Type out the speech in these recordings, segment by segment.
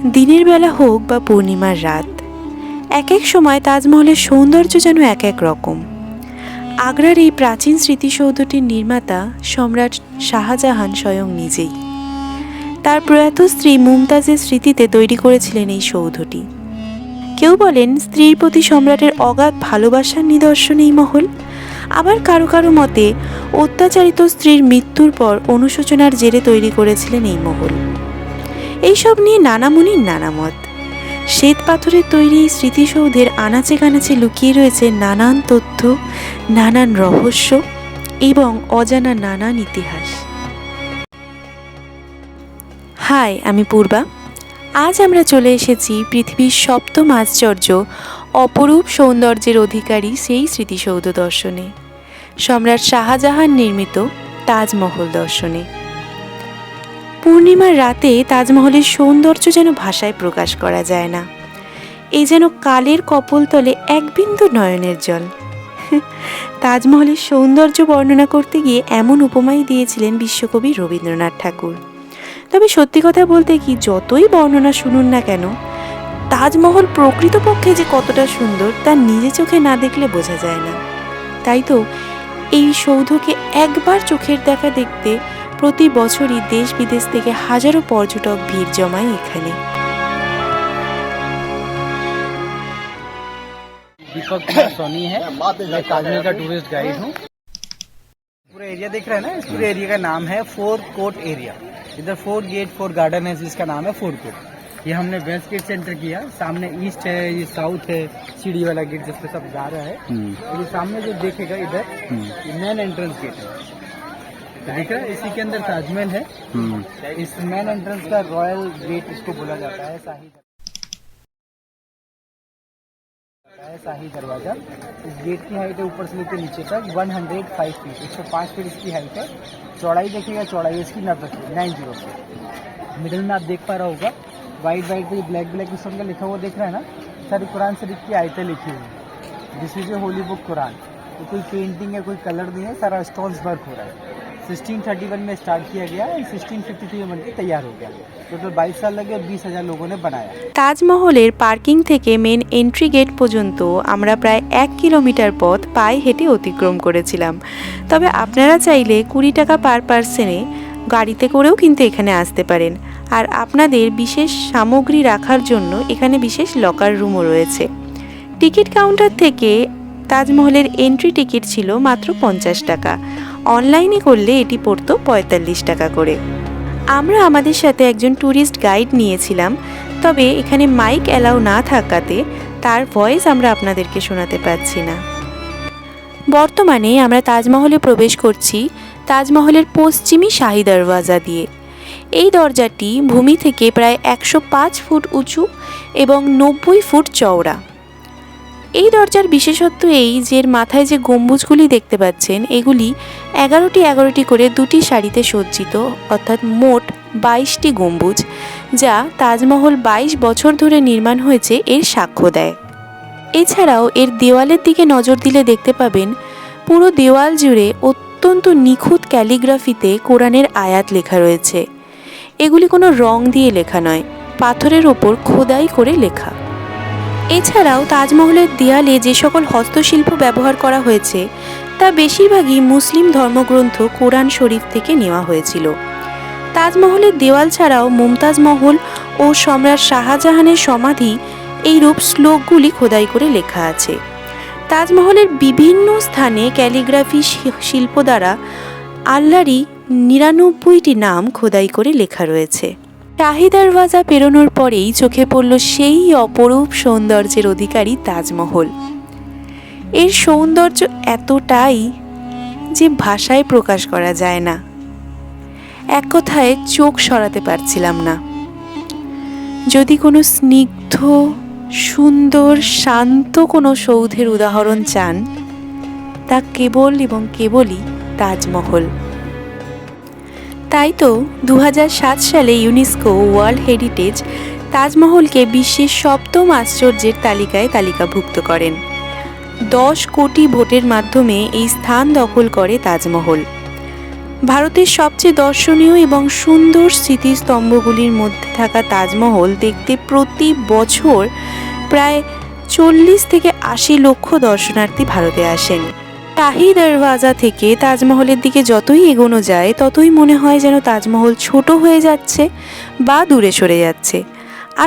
দিনের বেলা হোক বা পূর্ণিমার রাত, এক এক সময় তাজমহলের সৌন্দর্য যেন এক এক রকম। আগ্রার এই প্রাচীন স্মৃতিসৌধটির নির্মাতা সম্রাট শাহজাহান স্বয়ং নিজেই তার প্রয়াত স্ত্রী মুমতাজের স্মৃতিতে তৈরি করেছিলেন এই সৌধটি। কেউ বলেন স্ত্রীর প্রতি সম্রাটের অগাধ ভালোবাসার নিদর্শন এই মহল, আবার কারো কারো মতে অত্যাচারিত স্ত্রীর মৃত্যুর পর অনুশোচনার জেরে তৈরি করেছিলেন এই মহল। এইসব নিয়ে নানা মুনির নানা মত। শ্বেত পাথরের তৈরি এই স্মৃতিসৌধের আনাচে কানাচে লুকিয়ে রয়েছে নানান তথ্য, নানান রহস্য এবং অজানা নানান ইতিহাস। হাই, আমি পূর্বা। আজ আমরা চলে এসেছি পৃথিবীর সপ্তম আশ্চর্য, অপরূপ সৌন্দর্যের অধিকারী সেই স্মৃতিসৌধ দর্শনে, সম্রাট শাহজাহান নির্মিত তাজমহল দর্শনে। পূর্ণিমার রাতে তাজমহলের সৌন্দর্য যেন ভাষায় প্রকাশ করা যায় না। এই যেন কালের কপোলতলে এক বিন্দু নয়নের জল। তাজমহলের সৌন্দর্য বর্ণনা করতে গিয়ে এমন উপমাই দিয়েছিলেন বিশ্বকবি রবীন্দ্রনাথ ঠাকুর। তবে সত্যি কথা বলতে কি, যতই বর্ণনা শুনুন না কেন, তাজমহল প্রকৃতপক্ষে যে কতটা সুন্দর তা নিজে চোখে না দেখলে বোঝা যায় না। তাই তো এই সৌধকে একবার চোখের দেখা দেখতে প্রতি বছরই দেশ বিদেশ থেকে হাজারো পর্যটক ভিড় জমায় এখানে। दीपक कुमार सोनी है, मैं ताजमहल का टूरिस्ट गाइड हूँ। पूरा एरिया देख रहे हैं ना, इस पूरे एरिया का नाम है फोर्ट कोर्ट एरिया। इधर फोर्ट गेट फोर्ट गार्डन है जिसका नाम है फोर्ट कोर्ट। ये हमने वेस्ट गेट से एंटर किया, सामने ईस्ट है, ये साउथ है, सीढ़ी वाला गेट जिसपे सब जा रहा है। ये सामने जो देखेगा इधर मेन एंट्रेंस गेट है, तो दिख रहा है, इसी के अंदर ताजमहल है। इस मेन एंट्रेंस का रॉयल गेट इसको बोला जाता है, शाही दरवाजा। इस गेट की हाइट है ऊपर से लेकर नीचे तक 105 फीट, 105 फीट इसकी हाइट है। चौड़ाई देखिएगा, चौड़ाई इसकी 90 फीट, 90 फीट। मिडिल में आप देख पा रहा होगा वाइट पे ब्लैक किस्म का लिखा हुआ देख रहा है ना, सारी कुरान शरीफ की आयतें लिखी हुई है। This is a Holi book Quran. तो कोई पेंटिंग है, कोई कलर नहीं है, सारा स्टोन्स वर्क हो रहा है। 1631 में स्टार्ट किया गया, 1653 में बनकर तैयार हो गया। टोटल 22 साल लगे और 20,000 लोगों ने बनाया। তাজমহলের পার্কিং থেকে মেন এন্ট্রি গেট পর্যন্ত আমরা প্রায় 1 কিলোমিটার পথ পায়ে হেঁটে অতিক্রম করেছিলাম। তবে আপনারা চাইলে 20 টাকা পার পার্সনে গাড়িতে করেও কিন্তু এখানে আসতে পারেন। আর আপনাদের বিশেষ সামগ্রী রাখার জন্য এখানে বিশেষ লকার রুমও রয়েছে। টিকিট কাউন্টার থেকে তাজমহলের এন্ট্রি টিকিট ছিল মাত্র 50 টাকা, অনলাইনে করলে এটি পড়তো 45 টাকা করে। আমরা আমাদের সাথে একজন ট্যুরিস্ট গাইড নিয়েছিলাম, তবে এখানে মাইক অ্যালাউ না থাকাতে তার ভয়েস আমরা আপনাদেরকে শোনাতে পারছি না। বর্তমানে আমরা তাজমহলে প্রবেশ করছি তাজমহলের পশ্চিমী শাহী দরওয়াজা দিয়ে। এই দরজাটি ভূমি থেকে প্রায় 105 ফুট উঁচু এবং 90 ফুট চওড়া। এই দরজার বিশেষত্ব এই যে এর মাথায় যে গম্বুজগুলি দেখতে পাচ্ছেন, এগুলি 11টি করে দুটি সারিতে সজ্জিত, অর্থাৎ মোট 22টি গম্বুজ, যা তাজমহল 22 বছর ধরে নির্মাণ হয়েছে এর সাক্ষ্য দেয়। এছাড়াও এর দেওয়ালের দিকে নজর দিলে দেখতে পাবেন পুরো দেওয়াল জুড়ে অত্যন্ত নিখুঁত ক্যালিগ্রাফিতে কোরআনের আয়াত লেখা রয়েছে। এগুলি কোনো রং দিয়ে লেখা নয়, পাথরের ওপর খোদাই করে লেখা। এছাড়াও তাজমহলের দেয়ালে যে সকল হস্তশিল্প ব্যবহার করা হয়েছে তা বেশিরভাগই মুসলিম ধর্মগ্রন্থ কোরআন শরীফ থেকে নেওয়া হয়েছিল। তাজমহলের দেওয়াল ছাড়াও মুমতাজ মহল ও সম্রাট শাহজাহানের সমাধি এইরূপ শ্লোকগুলি খোদাই করে লেখা আছে। তাজমহলের বিভিন্ন স্থানে ক্যালিগ্রাফি শিল্প দ্বারা আল্লাহরই 99টি নাম খোদাই করে লেখা রয়েছে। শাহী দরওয়াজা পেরোনোর পরেই চোখে পড়ল সেই অপরূপ সৌন্দর্যের অধিকারী তাজমহল। এর সৌন্দর্য এতটাই যে ভাষায় প্রকাশ করা যায় না, এক কথায় চোখ সরাতে পারছিলাম না। যদি কোনো স্নিগ্ধ, সুন্দর, শান্ত কোনো সৌধের উদাহরণ চান, তা কেবল এবং কেবলই তাজমহল। তাই তো 2007 সালে ইউনেস্কো ওয়ার্ল্ড হেরিটেজ তাজমহলকে বিশ্বের সপ্তম আশ্চর্যের তালিকায় তালিকাভুক্ত করেন। 10 কোটি ভোটের মাধ্যমে এই স্থান দখল করে তাজমহল। ভারতের সবচেয়ে দর্শনীয় এবং সুন্দর স্মৃতিস্তম্ভগুলির মধ্যে থাকা তাজমহল দেখতে প্রতি বছর প্রায় 40 থেকে 80 লক্ষ দর্শনার্থী ভারতে আসেন। শাহী দরওয়াজা থেকে তাজমহলের দিকে যতই এগোনো যায় ততই মনে হয় যেন তাজমহল ছোট হয়ে যাচ্ছে বা দূরে সরে যাচ্ছে।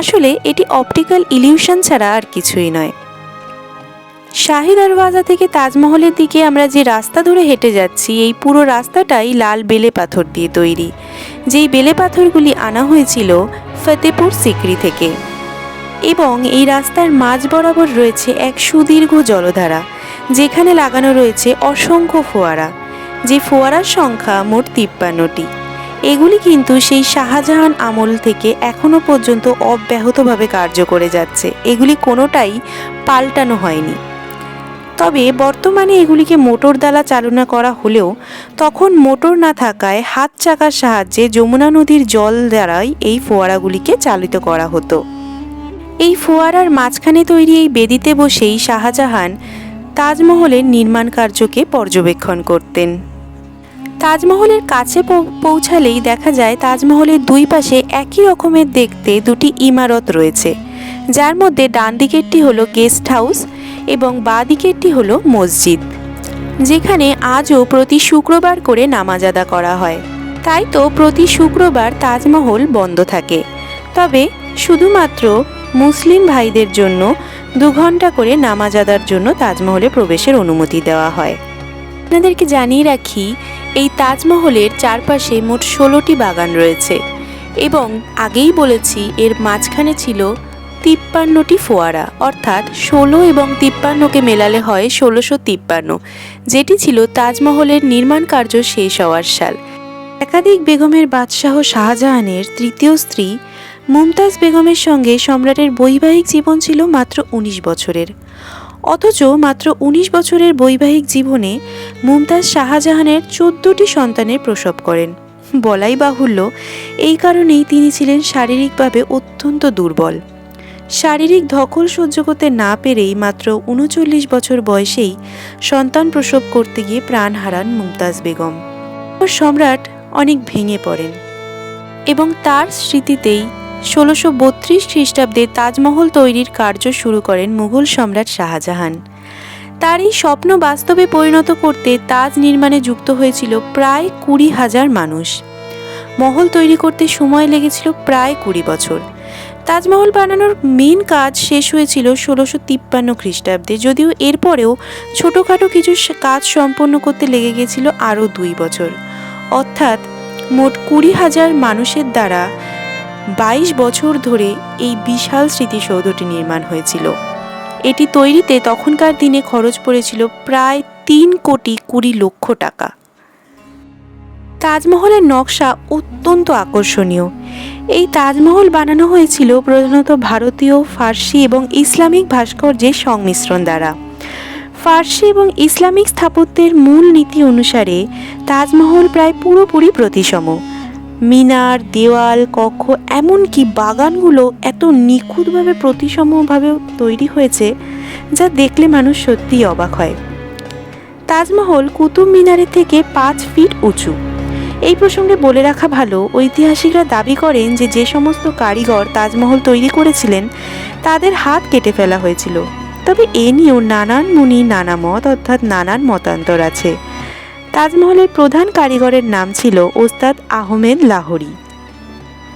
আসলে এটি অপটিক্যাল ইলিউশন ছাড়া আর কিছুই নয়। শাহী দরওয়াজা থেকে তাজমহলের দিকে আমরা যে রাস্তা ধরে হেঁটে যাচ্ছি, এই পুরো রাস্তাটাই লাল বেলে পাথর দিয়ে তৈরি, যেই বেলে পাথরগুলি আনা হয়েছিল ফতেপুর সিকরি থেকে। এবং এই রাস্তার মাঝ বরাবর রয়েছে এক সুদীর্ঘ জলধারা, যেখানে লাগানো রয়েছে অসংখ্য ফোয়ারা, যে ফোয়ারার সংখ্যা মোট 53টি। এগুলি কিন্তু সেই শাহজাহান আমল থেকে এখনও পর্যন্ত অব্যাহতভাবে কার্য করে যাচ্ছে, এগুলি কোনোটাই পাল্টানো হয়নি। তবে বর্তমানে এগুলিকে মোটর দ্বারা চালনা করা হলেও তখন মোটর না থাকায় হাত চাকার সাহায্যে যমুনা নদীর জল দ্বারাই এই ফোয়ারাগুলিকে চালিত করা হতো। এই ফোয়ারার মাঝখানে তৈরি এই বেদিতে বসেই শাহজাহান তাজমহলের নির্মাণ কার্যকে পর্যবেক্ষণ করতেন। তাজমহলের কাছে পৌঁছালেই দেখা যায় তাজমহলের দুই পাশে একই রকমের দেখতে দুটি ইমারত রয়েছে, যার মধ্যে ডান দিকেরটি হলো গেস্ট হাউস এবং বাঁ দিকেরটি হলো মসজিদ, যেখানে আজও প্রতি শুক্রবার করে নামাজ আদা করা হয়। তাই তো প্রতি শুক্রবার তাজমহল বন্ধ থাকে, তবে শুধুমাত্র মুসলিম ভাইদের জন্য 2 ঘন্টা করে নামাজ আদার জন্য তাজমহলে প্রবেশের অনুমতি দেওয়া হয়। আপনাদেরকে জানিয়ে রাখি, এই তাজমহলের চারপাশে মোট 16টি বাগান রয়েছে এবং আগেই বলেছি এর মাঝখানে ছিল 53টি ফোয়ারা, অর্থাৎ 16 এবং 53কে মেলালে হয় 1653, যেটি ছিল তাজমহলের নির্মাণ কার্য শেষ হওয়ার সাল। একাধিক বেগমের বাদশাহ শাহজাহানের তৃতীয় স্ত্রী মুমতাজ বেগমের সঙ্গে সম্রাটের বৈবাহিক জীবন ছিল মাত্র 19 বছরের। অথচ মাত্র 19 বছরের বৈবাহিক জীবনে মুমতাজ শাহজাহানের 14টি সন্তানের প্রসব করেন। বলাই বাহুল্য, এই কারণেই তিনি ছিলেন শারীরিকভাবে অত্যন্ত দুর্বল। শারীরিক ধকল সহ্য করতে না পেরেই মাত্র 39 বছর বয়সেই সন্তান প্রসব করতে গিয়ে প্রাণ হারান মুমতাজ বেগম। সম্রাট অনেক ভেঙে পড়েন এবং তার স্মৃতিতেই 1632 খ্রিস্টাব্দে তাজমহল তৈরির কার্য শুরু করেন মুঘল সম্রাট শাহজাহান। তার এই স্বপ্ন বাস্তবে পরিণত করতে তাজ নির্মাণে যুক্ত হয়েছিল প্রায় 20,000 মানুষ। মহল তৈরি করতে সময় লেগেছিল প্রায় 20 বছর। তাজমহল বানানোর মেন কাজ শেষ হয়েছিল 1653 খ্রিস্টাব্দে, যদিও এরপরেও ছোটোখাটো কিছু কাজ সম্পন্ন করতে লেগে গেছিল আরও 2 বছর। অর্থাৎ মোট 20,000 মানুষের দ্বারা 22 বছর ধরে এই বিশাল স্মৃতিসৌধটি নির্মাণ হয়েছিল। এটি তৈরিতে তখনকার দিনে খরচ পড়েছিল প্রায় 3,20,00,000 টাকা। তাজমহলের নকশা অত্যন্ত আকর্ষণীয়। এই তাজমহল বানানো হয়েছিল প্রধানত ভারতীয়, ফার্সি এবং ইসলামিক ভাস্কর্যের সংমিশ্রণ দ্বারা। ফার্সি এবং ইসলামিক স্থাপত্যের মূল নীতি অনুসারে তাজমহল প্রায় পুরোপুরি প্রতিসম। মিনার, দেওয়াল, কক্ষ, এমনকি বাগানগুলো এত নিখুঁতভাবে প্রতিসমভাবে তৈরি হয়েছে যা দেখলে মানুষ সত্যিই অবাক হয়। তাজমহল কুতুব মিনারের থেকে 5 ফিট উঁচু। এই প্রসঙ্গে বলে রাখা ভালো, ঐতিহাসিকরা দাবি করেন যে সমস্ত কারিগর তাজমহল তৈরি করেছিলেন তাদের হাত কেটে ফেলা হয়েছিল। তবে এ নিয়েও নানান মুনি নানা মত, অর্থাৎ নানান মতান্তর আছে। তাজমহলের প্রধান কারিগরের নাম ছিল ওস্তাদ আহমেদ লাহোরি।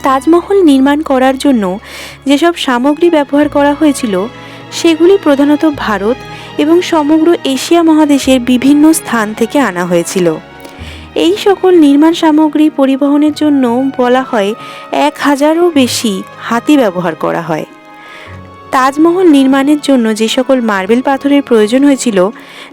তাজমহল নির্মাণ করার জন্য যেসব সামগ্রী ব্যবহার করা হয়েছিল সেগুলি প্রধানত ভারত এবং সমগ্র এশিয়া মহাদেশের বিভিন্ন স্থান থেকে আনা হয়েছিল। এই সকল নির্মাণ সামগ্রী পরিবহনের জন্য বলা হয় 1000-এরও বেশি হাতি ব্যবহার করা হয়। তাজমহল নির্মাণের জন্য যে সকল মার্বেল পাথরের প্রয়োজন হয়েছিল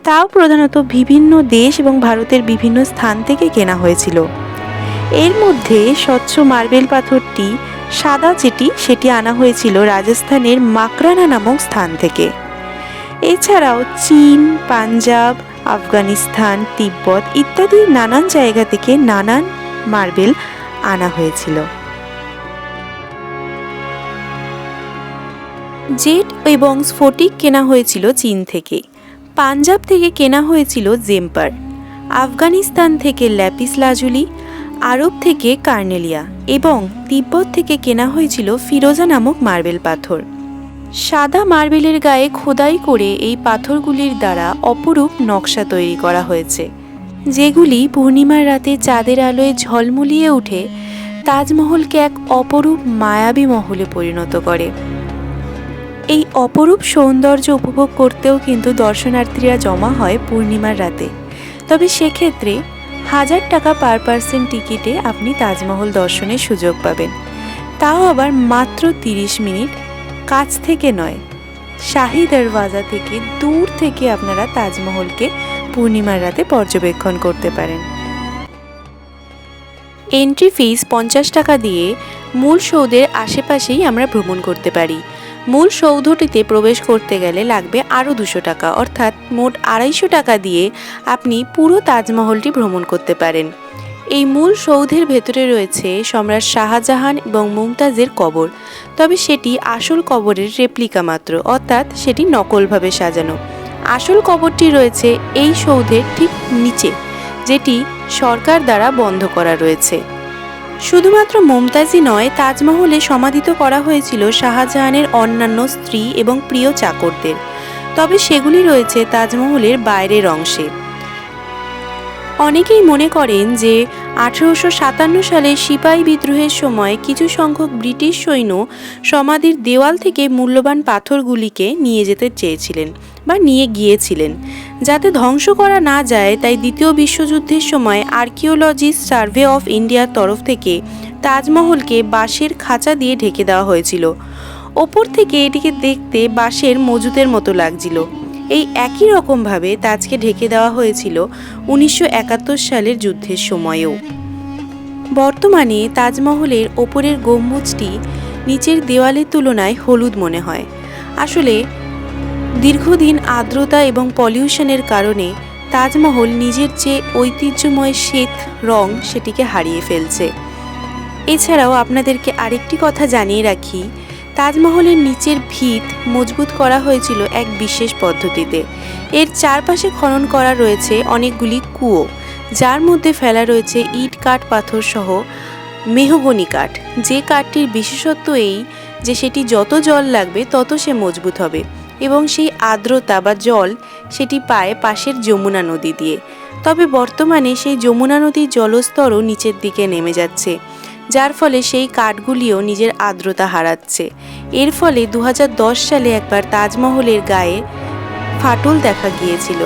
তাও প্রধানত বিভিন্ন দেশ এবং ভারতের বিভিন্ন স্থান থেকে কেনা হয়েছিল। এর মধ্যে স্বচ্ছ মার্বেল পাথরটি সাদা সেটি আনা হয়েছিল রাজস্থানের মাকরানা নামক স্থান থেকে। এছাড়াও চীন, পাঞ্জাব, আফগানিস্তান, তিব্বত ইত্যাদি নানান জায়গা থেকে নানান মার্বেল আনা হয়েছিল। জেড এবং স্ফটিক কেনা হয়েছিল চীন থেকে। পাঞ্জাব থেকে কেনা হয়েছিল জেম্পার। আফগানিস্তান থেকে ল্যাপিস লাজুলি, আরব থেকে কার্নেলিয়া এবং তিব্বত থেকে কেনা হয়েছিল ফিরোজা নামক মার্বেল পাথর। সাদা মার্বেলের গায়ে খোদাই করে এই পাথরগুলির দ্বারা অপরূপ নকশা তৈরি করা হয়েছে, যেগুলি পূর্ণিমার রাতে চাঁদের আলোয় ঝলমলিয়ে উঠে তাজমহলকে এক অপরূপ মায়াবী মহলে পরিণত করে। এই অপরূপ সৌন্দর্য উপভোগ করতেও কিন্তু দর্শনার্থীরা জমা হয় পূর্ণিমার রাতে। তবে সেক্ষেত্রে 1000 টাকা পার পার্সন টিকিটে আপনি তাজমহল দর্শনের সুযোগ পাবেন, তাও আবার মাত্র 30 মিনিট, কাছ থেকে নয়, শাহী দরওয়াজা থেকে দূর থেকে আপনারা তাজমহলকে পূর্ণিমার রাতে পর্যবেক্ষণ করতে পারেন। এন্ট্রি ফিস 50 টাকা দিয়ে মূল সৌধের আশেপাশেই আমরা ভ্রমণ করতে পারি। মূল সৌধটিতে প্রবেশ করতে গেলে লাগবে আরও 200 টাকা, অর্থাৎ মোট 250 টাকা দিয়ে আপনি পুরো তাজমহলটি ভ্রমণ করতে পারেন। এই মূল সৌধের ভেতরে রয়েছে সম্রাট শাহজাহান এবং মুমতাজের কবর, তবে সেটি আসল কবরের রেপ্লিকা মাত্র, অর্থাৎ সেটি নকলভাবে সাজানো। আসল কবরটি রয়েছে এই সৌধের ঠিক নিচে, যেটি সরকার দ্বারা বন্ধ করা রয়েছে। শুধুমাত্র মুমতাজই নয়, তাজমহলে সমাধিত করা হয়েছিল শাহজাহানের অন্যান্য স্ত্রী এবং প্রিয় চাকরদের, তবে সেগুলি রয়েছে তাজমহলের বাইরের অংশে। অনেকেই মনে করেন যে 1857 সালে সিপাহী বিদ্রোহের সময় কিছু সংখ্যক ব্রিটিশ সৈন্য সমাধির দেওয়াল থেকে মূল্যবান পাথরগুলিকে নিয়ে যেতে চেয়েছিলেন বা নিয়ে গিয়েছিলেন, যাতে ধ্বংস করা না যায়। তাই দ্বিতীয় বিশ্বযুদ্ধের সময় আর্কিওলজিস্ট সার্ভে অফ ইন্ডিয়ার তরফ থেকে তাজমহলকে বাঁশের খাঁচা দিয়ে ঢেকে দেওয়া হয়েছিল। ওপর থেকে এটিকে দেখতে বাঁশের মজুতের মতো লাগছিল। এই একই রকমভাবে তাজকে ঢেকে দেওয়া হয়েছিল 1971 সালের যুদ্ধের সময়েও। বর্তমানে তাজমহলের ওপরের গম্বুজটি নিচের দেওয়ালের তুলনায় হলুদ মনে হয়। আসলে দীর্ঘদিন আর্দ্রতা এবং পলিউশনের কারণে তাজমহল নিজের যে ঐতিহ্যময় শ্বেত রং সেটিকে হারিয়ে ফেলছে। এছাড়াও আপনাদেরকে আরেকটি কথা জানিয়ে রাখি, তাজমহলের নিচের ভিত মজবুত করা হয়েছিল এক বিশেষ পদ্ধতিতে। এর চারপাশে খনন করা রয়েছে অনেকগুলি কুয়ো, যার মধ্যে ফেলা রয়েছে ইট, কাঠ, পাথর সহ মেহগনি কাঠ। যে কাঠটির বিশেষত্ব এই যে সেটি যত জল লাগবে তত সে মজবুত হবে, এবং সেই আর্দ্রতা বা জল সেটি পায় পাশের যমুনা নদী দিয়ে। তবে বর্তমানে সেই যমুনা নদীর জলস্তরও নিচের দিকে নেমে যাচ্ছে, যার ফলে সেই কাঠগুলিও নিজের আর্দ্রতা হারাচ্ছে। এর ফলে 2010 সালে একবার তাজমহলের গায়ে ফাটল দেখা গিয়েছিল।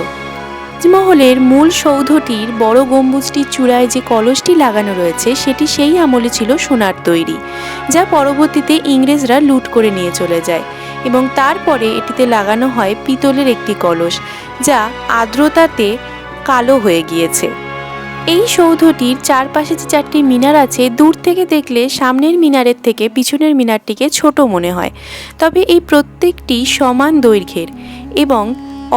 তাজমহলের মূল সৌধটির বড় গম্বুজটির চূড়ায় যে কলসটি লাগানো রয়েছে সেটি সেই আমলে ছিল সোনার তৈরি, যা পরবর্তীতে ইংরেজরা লুট করে নিয়ে চলে যায়, এবং তারপরে এটিতে লাগানো হয় পিতলের একটি কলস, যা আর্দ্রতাতে কালো হয়ে গিয়েছে। এই সৌধটির চারপাশে যে 4টি মিনার আছে, দূর থেকে দেখলে সামনের মিনারের থেকে পিছনের মিনারটিকে ছোট মনে হয়, তবে এই প্রত্যেকটি সমান দৈর্ঘ্যের। এবং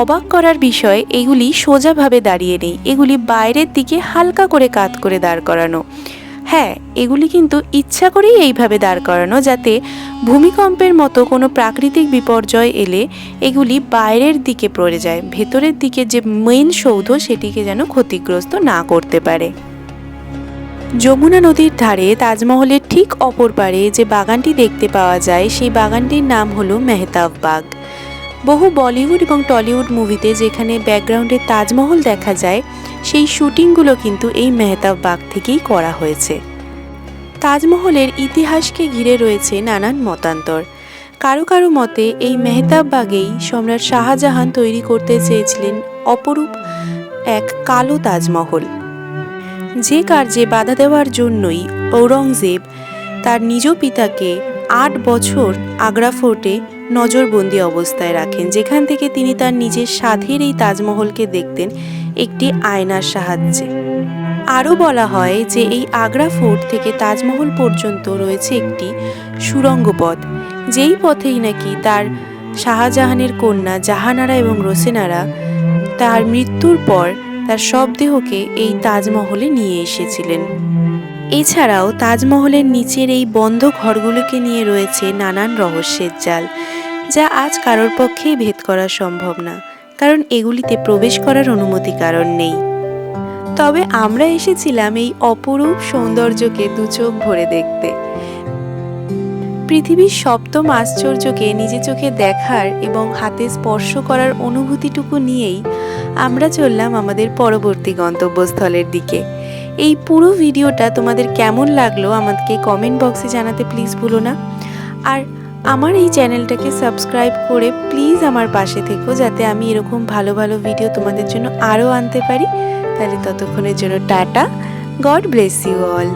অবাক করার বিষয়, এগুলি সোজাভাবে দাঁড়িয়ে নেই, এগুলি বাইরের দিকে হালকা করে কাত করে দাঁড় করানো। হ্যাঁ, এগুলি কিন্তু ইচ্ছা করেই এইভাবে দাঁড় করানো, যাতে ভূমিকম্পের মতো কোনো প্রাকৃতিক বিপর্যয় এলে এগুলি বাইরের দিকে পড়ে যায়, ভেতরের দিকে যে মেইন সৌধ সেটিকে যেন ক্ষতিগ্রস্ত না করতে পারে। যমুনা নদীর ধারে তাজমহলের ঠিক অপর পারে যে বাগানটি দেখতে পাওয়া যায়, সেই বাগানটির নাম হলো মেহতাব বাগ। বহু বলিউড এবং টলিউড মুভিতে যেখানে ব্যাকগ্রাউন্ডে তাজমহল দেখা যায়, সেই শুটিংগুলো কিন্তু এই মেহতাব বাগ থেকেই করা হয়েছে। তাজমহলের ইতিহাসকে ঘিরে রয়েছে নানান মতান্তর। কারো কারো মতে এই মেহতাব বাগেই সম্রাট শাহজাহান তৈরি করতে চেয়েছিলেন অপরূপ এক কালো তাজমহল, যে কার্যে বাধা দেওয়ার জন্যই ঔরঙ্গজেব তার নিজ পিতাকে 8 বছর আগ্রা ফোর্টে নজরবন্দি অবস্থায় রাখেন, যেখান থেকে তিনি তার নিজের সাধের এই তাজমহলকে দেখতেন একটি আয়নার সাহায্যে। আরও বলা হয় যে এই আগ্রা ফোর্ট থেকে তাজমহল পর্যন্ত রয়েছে একটি সুড়ঙ্গ পথ, যেই পথেই নাকি তার শাহজাহানের কন্যা জাহানারা এবং রোসেনারা তার মৃত্যুর পর তার শবদেহকে এই তাজমহলে নিয়ে এসেছিলেন। এছাড়াও তাজমহলের নিচের এই বন্ধ ঘরগুলোকে নিয়ে রয়েছে নানান রহস্যের জাল, যা আজ কারোর পক্ষেই ভেদ করা সম্ভব না, কারণ এগুলিতে প্রবেশ করার অনুমতি কারণ নেই। তবে আমরা এসেছিলাম এই অপরূপ সৌন্দর্যকে দু চোখ ভরে দেখতে। পৃথিবীর সপ্তম আশ্চর্যকে নিজে চোখে দেখার এবং হাতে স্পর্শ করার অনুভূতিটুকু নিয়েই আমরা চললাম আমাদের পরবর্তী গন্তব্যস্থলের দিকে। এই পুরো ভিডিওটা তোমাদের কেমন লাগলো আমাকে কমেন্ট বক্সে জানাতে প্লিজ ভুলো না। আর আমার এই চ্যানেলটাকে সাবস্ক্রাইব করে প্লিজ আমার পাশে থেকো, যাতে আমি এরকম ভালো ভালো ভিডিও তোমাদের জন্য আরও আনতে পারি। তাহলে ততক্ষণের জন্য tata, God bless you all.